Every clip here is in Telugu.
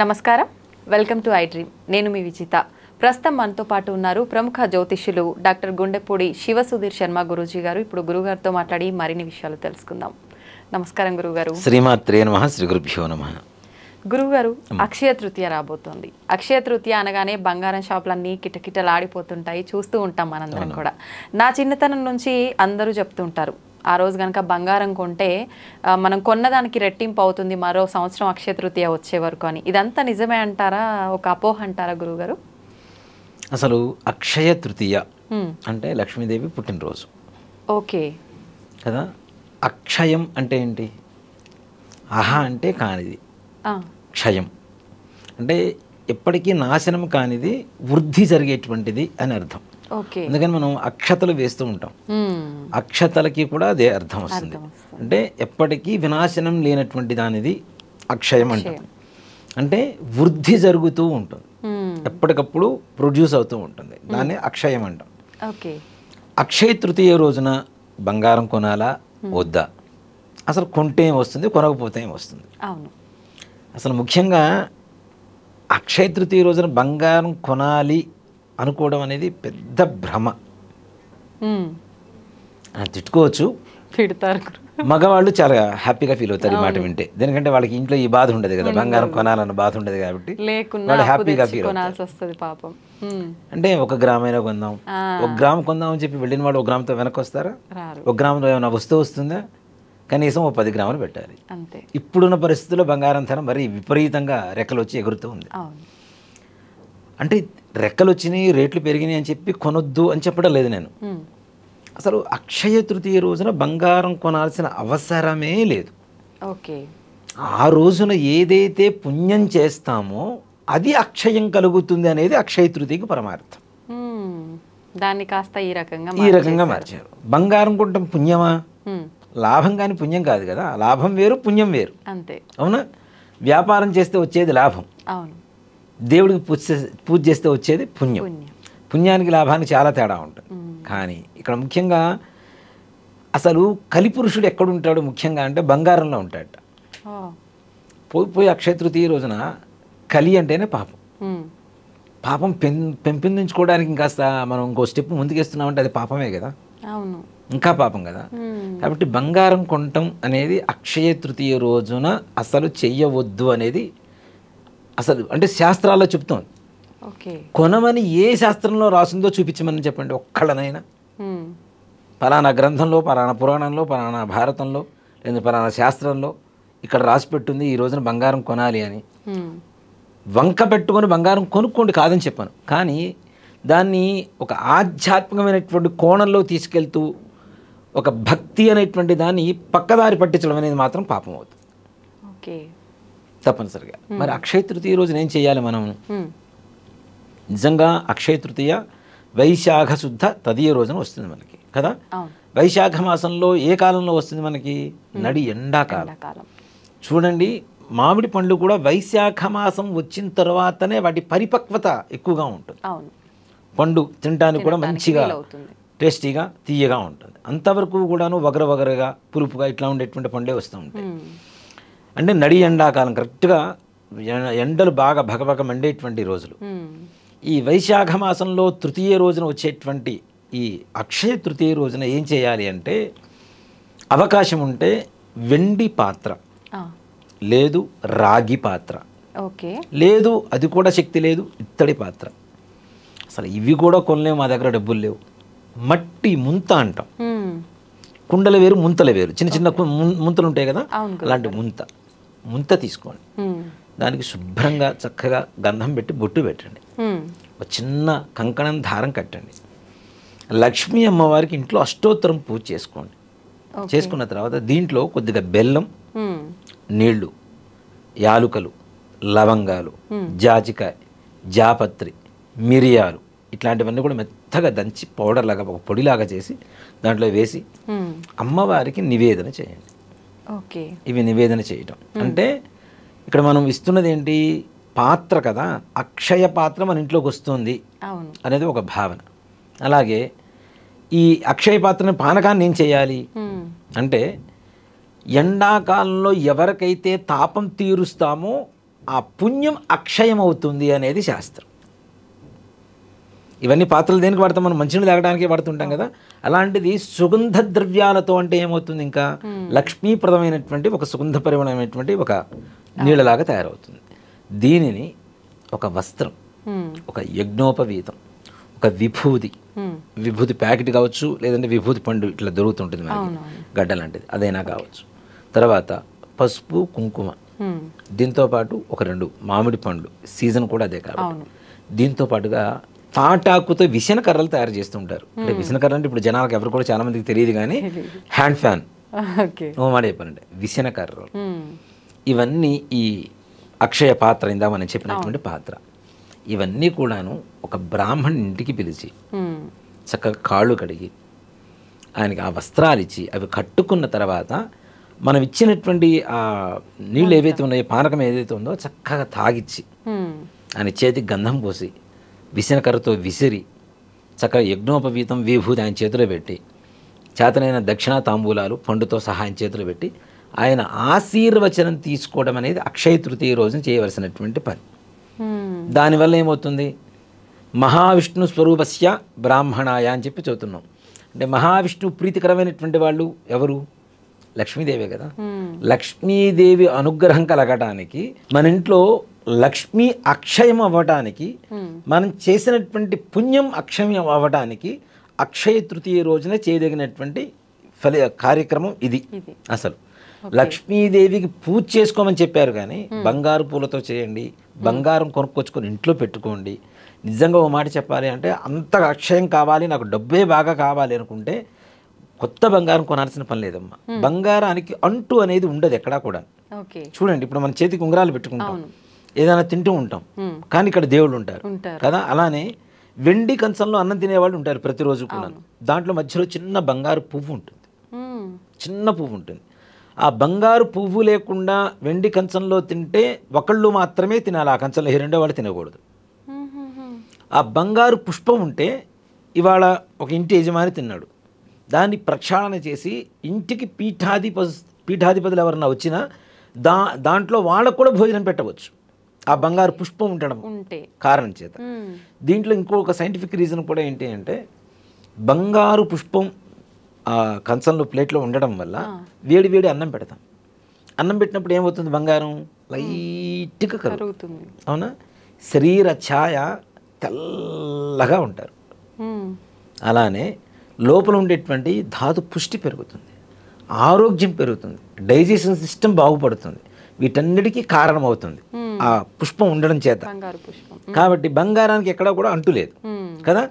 నమస్కారం, వెల్కమ్ టు ఐ డ్రీమ్. నేను మీ విజిత. ప్రస్తుతం మనతో పాటు ఉన్నారు ప్రముఖ జ్యోతిష్యులు డాక్టర్ గుండెపూడి శివసుధీర్ శర్మ గురూజీ గారు. ఇప్పుడు గురుగారితో మాట్లాడి మరిన్ని విషయాలు తెలుసుకుందాం. నమస్కారం గురుగారు. శ్రీమాత్రే నమః, శ్రీ గురుభ్యో నమః. గురుగారు, అక్షయ తృతీయ రాబోతోంది. అక్షయ తృతీయ అనగానే బంగారం షాపులన్నీ కిటకిటలాడిపోతుంటాయి, చూస్తూ ఉంటాం మనందరం కూడా. నా చిన్నతనం నుంచి అందరూ చెప్తుంటారు, ఆ రోజు కనుక బంగారం కొంటే మనం కొన్నదానికి రెట్టింపు అవుతుంది మరో సంవత్సరం అక్షయ తృతీయ వచ్చే వరకు అని. ఇదంతా నిజమే అంటారా, ఒక అపోహ అంటారా గురుగారు? అసలు అక్షయ తృతీయ అంటే లక్ష్మీదేవి పుట్టినరోజు. ఓకే కదా. అక్షయం అంటే ఏంటి? అహ అంటే కానిది, క్షయం అంటే ఎప్పటికీ నాశనం కానిది, వృద్ధి జరిగేటువంటిది అని అర్థం. అందుకని మనం అక్షతలు వేస్తూ ఉంటాం. అక్షతలకి కూడా అదే అర్థం వస్తుంది. అంటే ఎప్పటికీ వినాశనం లేనటువంటి దానిది అక్షయం అంటాం. అంటే వృద్ధి జరుగుతూ ఉంటుంది, ఎప్పటికప్పుడు ప్రొడ్యూస్ అవుతూ ఉంటుంది, దాన్ని అక్షయం అంటాం. అక్షయ తృతీయ రోజున బంగారం కొనాలా వద్దా? అసలు కొంటే ఏం వస్తుంది, కొనకపోతే ఏం వస్తుంది? అసలు ముఖ్యంగా అక్షయ తృతీయ రోజున బంగారం కొనాలి అనుకోవడం అనేది పెద్ద భ్రమ. తిట్టుకోవచ్చు, మగవాళ్ళు చాలా హ్యాపీగా ఫీల్ అవుతారు ఈ మాట వింటే. ఎందుకంటే వాళ్ళకి ఇంట్లో ఈ బాధ ఉండదు కదా, బంగారం కొనాలన్న బాధ ఉండదు కాబట్టి వాళ్ళు హ్యాపీగా ఫీల్ అవుతారు. అంటే 1 గ్రామ్ అయినా కొందాం, 1 గ్రామ్ కొందాం అని చెప్పి వెళ్ళిన వాళ్ళు 1 గ్రామ్తో వెనక్కి వస్తారా? 1 గ్రామ్లో ఏమైనా వస్తుందా? కనీసం 10 గ్రాములు పెట్టాలి. ఇప్పుడున్న పరిస్థితుల్లో బంగారం ధర మరి విపరీతంగా రెక్కలు వచ్చి ఎగురుతూ ఉంది. అంటే రెక్కలు వచ్చినాయి, రేట్లు పెరిగినాయి అని చెప్పి కొనొద్దు అని చెప్పడం లేదు నేను. అసలు అక్షయ తృతీయ రోజున బంగారం కొనాల్సిన అవసరమే లేదు. ఆ రోజున ఏదైతే పుణ్యం చేస్తామో అది అక్షయం కలుగుతుంది అనేది అక్షయ తృతీయకి పరమార్థం. దాన్ని కాస్త ఈ రకంగా మార్చారు. బంగారం కొంటాం పుణ్యమా? లాభం కానీ పుణ్యం కాదు కదా. లాభం వేరు, పుణ్యం వేరు. అంతే, అవునా? వ్యాపారం చేస్తే వచ్చేది లాభం, దేవుడికి పూజ చేస్తే వచ్చేది పుణ్యం. పుణ్యానికి లాభానికి చాలా తేడా ఉంటుంది. కానీ ఇక్కడ ముఖ్యంగా అసలు కలిపురుషుడు ఎక్కడుంటాడు ముఖ్యంగా అంటే బంగారంలో ఉంటాడట. పోయి అక్షయ తృతీయ రోజున కలి అంటేనే పాపం. పాపం పెంపొందించుకోవడానికి ఇంకాస్త మనం ఇంకో స్టెప్ ముందుకేస్తున్నామంటే అది పాపమే కదా, ఇంకా పాపం కదా. కాబట్టి బంగారం కొనటం అనేది అక్షయ తృతీయ రోజున అసలు చెయ్యవద్దు అనేది అసలు అంటే శాస్త్రాల్లో చెప్తోంది. కొనమని ఏ శాస్త్రంలో రాసిందో చూపించమని చెప్పండి ఒక్కళ్ళనైనా. పలానా గ్రంథంలో, పలానా పురాణంలో, పలానా భారతంలో, లేదా పలానా శాస్త్రంలో ఇక్కడ రాసి పెట్టుంది ఈ రోజున బంగారం కొనాలి అని. వంక పెట్టుకొని బంగారం కొనుక్కోండి కాదని చెప్పాను, కానీ దాన్ని ఒక ఆధ్యాత్మికమైనటువంటి కోణంలో తీసుకెళ్తూ ఒక భక్తి అనేటువంటి దాన్ని పక్కదారి పట్టించడం అనేది మాత్రం పాపం అవుతుంది తప్పనిసరిగా. మరి అక్షయ తృతీయ రోజున ఏం చేయాలి మనం? నిజంగా అక్షయ తృతీయ వైశాఖ శుద్ధ తదియ రోజున వస్తుంది మనకి కదా. వైశాఖ మాసంలో ఏ కాలంలో వస్తుంది మనకి? నడి ఎండాకాలం. చూడండి, మామిడి పండ్లు కూడా వైశాఖ మాసం వచ్చిన తర్వాతనే వాటి పరిపక్వత ఎక్కువగా ఉంటుంది. పండు తినడానికి కూడా మంచిగా టేస్టీగా తీయగా ఉంటుంది. అంతవరకు కూడాను వగరగా పులుపుగా ఇట్లా ఉండేటువంటి పండే వస్తూ ఉంటాయి. అంటే నడి ఎండాకాలం, కరెక్ట్గా ఎండలు బాగా భగభగ మండేటువంటి రోజులు. ఈ వైశాఖ మాసంలో తృతీయ రోజున వచ్చేటువంటి ఈ అక్షయ తృతీయ రోజున ఏం చేయాలి అంటే, అవకాశం ఉంటే వెండి పాత్ర, లేదు రాగి పాత్ర, లేదు అది కూడా శక్తి లేదు ఇత్తడి పాత్ర, అసలు ఇవి కూడా కొనలేము, మా దగ్గర డబ్బులు లేవు, మట్టి ముంత అంటాం. కుండలు వేరు, ముంతలు వేరు. చిన్న చిన్న ముంతలు ఉంటాయి కదా, అలాంటి ముంత తీసుకోండి. దానికి శుభ్రంగా చక్కగా గంధం పెట్టి బొట్టు పెట్టండి. ఒక చిన్న కంకణం దారం కట్టండి. లక్ష్మీ అమ్మవారికి ఇంట్లో అష్టోత్తరం పూజ చేసుకోండి. చేసుకున్న తర్వాత దీంట్లో కొద్దిగా బెల్లం, నీళ్లు, యాలుకలు, లవంగాలు, జాజికాయ, జాపత్రి, మిరియాలు ఇట్లాంటివన్నీ కూడా మెత్తగా దంచి పౌడర్ లాగా ఒక పొడిలాగా చేసి దాంట్లో వేసి అమ్మవారికి నివేదన చేయండి. ఇవి నివేదన చేయటం అంటే ఇక్కడ మనం ఇస్తున్నది ఏంటి? పాత్ర కదా, అక్షయ పాత్ర మన ఇంట్లోకి వస్తుంది అనేది ఒక భావన. అలాగే ఈ అక్షయ పాత్రని పానకాన్ని ఏం చేయాలి అంటే, ఎండాకాలంలో ఎవరికైతే తాపం తీరుస్తామో ఆ పుణ్యం అక్షయం అవుతుంది అనేది శాస్త్రం. ఇవన్నీ పాత్రలు దేనికి వాడతాం? మనం మంచినీళ్ళు తాగడానికి వాడుతుంటాం కదా. అలాంటిది సుగంధ ద్రవ్యాలతో అంటే ఏమవుతుంది, ఇంకా లక్ష్మీప్రదమైనటువంటి ఒక సుగంధపరమైనటువంటి ఒక నీళ్ళలాగా తయారవుతుంది. దీనిని ఒక వస్త్రం, ఒక యజ్ఞోపవీతం, ఒక విభూది, విభూతి ప్యాకెట్ కావచ్చు, లేదంటే విభూతి పండు ఇట్లా దొరుకుతుంటుంది మనకి, గడ్డ లాంటిది, అదైనా కావచ్చు. తర్వాత పసుపు, కుంకుమ, దీంతో పాటు ఒక 2 మామిడి పండ్లు, సీజన్ కూడా అదే కాబట్టి. దీంతో పాటుగా తాటాకుతో విసన కర్రలు తయారు చేస్తుంటారు. అంటే విసన కర్ర అంటే ఇప్పుడు జనాలకు ఎవరు కూడా చాలా మందికి తెలియదు, కానీ హ్యాండ్ ఫ్యాన్ మాట చెప్పానంటే విసన కర్రలు. ఇవన్నీ ఈ అక్షయ పాత్ర, ఇందా మనం చెప్పినటువంటి పాత్ర, ఇవన్నీ కూడాను ఒక బ్రాహ్మణ్ ఇంటికి పిలిచి చక్కగా కాళ్ళు కడిగి ఆయనకి ఆ వస్త్రాలు ఇచ్చి అవి కట్టుకున్న తర్వాత మనం ఇచ్చినటువంటి ఆ నీళ్ళు ఏవైతే ఉన్నాయో, పానకం ఏదైతే ఉందో చక్కగా తాగిచ్చి ఆయన చేతికి గంధం పోసి విసనకర్రతో విసిరి చక్కగా యజ్ఞోపవీతం, విభూతి ఆయన చేతిలో పెట్టి, చేతనైన దక్షిణా తాంబూలాలు పండుతో సహా ఆయన చేతిలో పెట్టి ఆయన ఆశీర్వచనం తీసుకోవడం అనేది అక్షయ తృతీయ రోజున చేయవలసినటువంటి పని. దానివల్ల ఏమవుతుంది, మహావిష్ణు స్వరూపస్య బ్రాహ్మణాయ అని చెప్పి చదువుతున్నాం. అంటే మహావిష్ణు ప్రీతికరమైనటువంటి వాళ్ళు ఎవరు? లక్ష్మీదేవే కదా. లక్ష్మీదేవి అనుగ్రహం కలగటానికి, మన ఇంట్లో లక్ష్మీ అక్షయం అవ్వటానికి, మనం చేసినటువంటి పుణ్యం అక్షయం అవ్వటానికి అక్షయ తృతీయ రోజున చేయదగినటువంటి కార్యక్రమం ఇది. అసలు లక్ష్మీదేవికి పూజ చేసుకోమని చెప్పారు, కానీ బంగారు పూలతో చేయండి, బంగారం కొనుక్కొచ్చుకొని ఇంట్లో పెట్టుకోండి. నిజంగా ఓ మాట చెప్పాలి అంటే, అంత అక్షయం కావాలి, నాకు డబ్బే బాగా కావాలి అనుకుంటే కొత్త బంగారం కొనాల్సిన పని లేదమ్మా. బంగారానికి అంటు అనేది ఉండదు ఎక్కడా కూడా. చూడండి, ఇప్పుడు మన చేతికి ఉంగరాలు పెట్టుకుంటాం, ఏదైనా తింటూ ఉంటాం, కానీ ఇక్కడ దేవుళ్ళు ఉంటారు కదా. అలానే వెండి కంచంలో అన్నం తినేవాళ్ళు ఉంటారు ప్రతిరోజు కూడా. దాంట్లో మధ్యలో చిన్న బంగారు పువ్వు ఉంటుంది, చిన్న పువ్వు ఉంటుంది. ఆ బంగారు పువ్వు లేకుండా వెండి కంచంలో తింటే ఒకళ్ళు మాత్రమే తినాలి, ఆ కంచంలో రెండో వాళ్ళు తినకూడదు. ఆ బంగారు పుష్పం ఉంటే, ఇవాళ ఒక ఇంటి యజమాని తిన్నాడు, దాన్ని ప్రక్షాళన చేసి ఇంటికి పీఠాధిపతులు ఎవరన్నా వచ్చినా దాంట్లో వాళ్ళకు కూడా భోజనం పెట్టవచ్చు, ఆ బంగారు పుష్పం ఉండడం కారణం చేత. దీంట్లో ఇంకొక సైంటిఫిక్ రీజన్ కూడా ఏంటి అంటే, బంగారు పుష్పం ఆ కంచంలో ప్లేట్లో ఉండడం వల్ల వేడి వేడి అన్నం పెడతాం. అన్నం పెట్టినప్పుడు ఏమవుతుంది, బంగారం లైట్గా కరుగుతుంది, అవునా. శరీర ఛాయ తెల్లగా ఉంటారు. అలానే లోపల ఉండేటువంటి ధాతు పుష్టి పెరుగుతుంది, ఆరోగ్యం పెరుగుతుంది, డైజెషన్ సిస్టమ్ బాగుపడుతుంది. వీటన్నిటికీ కారణమవుతుంది ఆ పుష్పం ఉండడం చేత. కాబట్టి బంగారానికి ఎక్కడా కూడా అంటు లేదు కదా.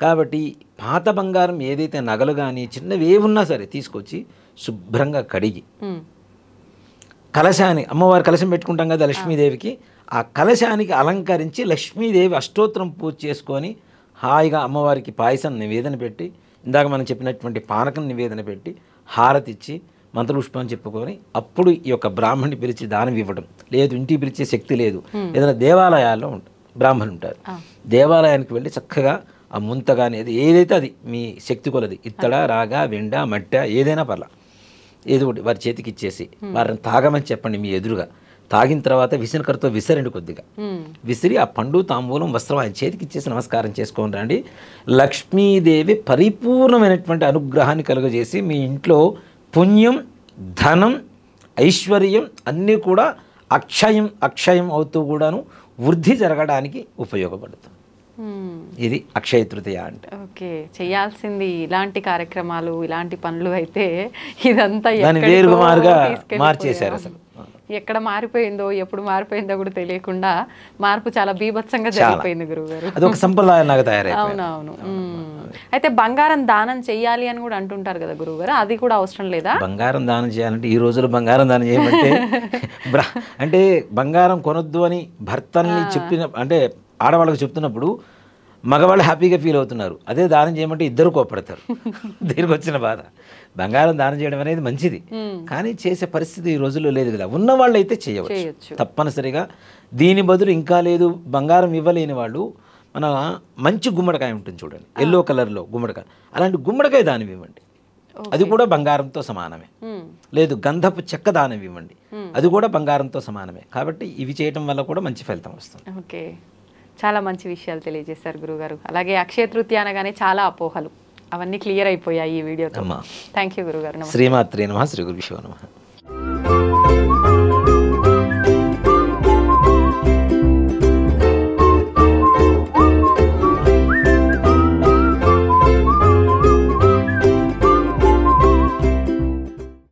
కాబట్టి పాత బంగారం ఏదైతే నగలు కానీ చిన్నవి ఏమున్నా సరే తీసుకొచ్చి శుభ్రంగా కడిగి, కలశానికి, అమ్మవారి కలశం పెట్టుకుంటాం కదా లక్ష్మీదేవికి, ఆ కలశానికి అలంకరించి లక్ష్మీదేవి అష్టోత్తరం పూజ చేసుకొని హాయిగా అమ్మవారికి పాయసం నివేదన పెట్టి, ఇందాక మనం చెప్పినటువంటి పానకం నివేదన పెట్టి, హారతి ఇచ్చి మంత్రపుష్పం చెప్పుకొని అప్పుడు ఈ యొక్క బ్రాహ్మణ్ణి పిలిచి దానం ఇవ్వడం. లేదు ఇంటికి పిలిచే శక్తి లేదు, ఏదైనా దేవాలయాల్లో బ్రాహ్మణులు ఉంటారు, దేవాలయానికి వెళ్ళి చక్కగా ఆ ముంతగా అనేది ఏదైతే అది మీ శక్తి కొలది, ఇత్తడ, రాగా, వెండ, మట్టె ఏదైనా పర్లా, ఏదో ఒకటి వారి చేతికి ఇచ్చేసి వారిని తాగమని చెప్పండి మీ ఎదురుగా. తాగిన తర్వాత విసనకరతో విసరండి, కొద్దిగా విసిరి ఆ పండు, తాంబూలం, వస్త్రం ఆయన చేతికి ఇచ్చేసి నమస్కారం చేసుకొని రండి. లక్ష్మీదేవి పరిపూర్ణమైనటువంటి అనుగ్రహాన్ని కలుగజేసి మీ ఇంట్లో పుణ్యం, ధనం, ఐశ్వర్యం అన్నీ కూడా అక్షయం అవుతూ కూడాను వృద్ధి జరగడానికి ఉపయోగపడుతుంది. ఇది అక్షయ తృతీయ అంటే. ఓకే, చేయాల్సింది ఇలాంటి కార్యక్రమాలు, ఇలాంటి పనులు అయితే ఇదంతా వేరుమారుగా మార్చేశారు. అసలు ఎక్కడ మారిపోయిందో, ఎప్పుడు మారిపోయిందో కూడా తెలియకుండా మార్పు చాలా బీభత్సంగా జరిగిపోయింది గురువుగారు. అదొక సంప్రదాయంలాగా తయారైంది. అవునవును. అయితే బంగారం దానం చెయ్యాలి అని కూడా అంటుంటారు కదా గురువుగారు, అది కూడా అవసరం లేదా? బంగారం దానం చేయాలంటే ఈ రోజుల్లో బంగారం దానం చేయమంటే అంటే బంగారం కొనొద్దు అని భర్తల్ని చెప్పిన, అంటే ఆడవాళ్ళకి చెప్తున్నప్పుడు మగవాళ్ళు హ్యాపీగా ఫీల్ అవుతున్నారు. అదే దానం చేయమంటే ఇద్దరు కోపడతారు. దీనికి వచ్చిన బాధ. బంగారం దానం చేయడం అనేది మంచిది, కానీ చేసే పరిస్థితి ఈ రోజుల్లో లేదు కదా. ఉన్నవాళ్ళు అయితే చేయవచ్చు తప్పనిసరిగా. దీని బదులు ఇంకా లేదు బంగారం ఇవ్వలేని వాళ్ళు, మన మంచి గుమ్మడికాయ ఉంటుంది చూడండి, ఎల్లో కలర్లో గుమ్మడికాయ, అలాంటి గుమ్మడికాయ దానం ఇవ్వండి. అది కూడా బంగారంతో సమానమే. లేదు గంధపు చెక్క దానం ఇవ్వండి, అది కూడా బంగారంతో సమానమే. కాబట్టి ఇవి చేయటం వల్ల కూడా మంచి ఫలితం వస్తుంది. ఓకే, చాలా మంచి విషయాలు తెలియజేశారు గురుగారు. అలాగే అక్షయ తృతీయ అనగానే చాలా అపోహలు అవన్నీ క్లియర్ అయిపోయాయి ఈ వీడియోతో. థ్యాంక్ యూ గురుగారు. శ్రీమాత్రే నమః. శ్రీ గురుభ్యో నమః.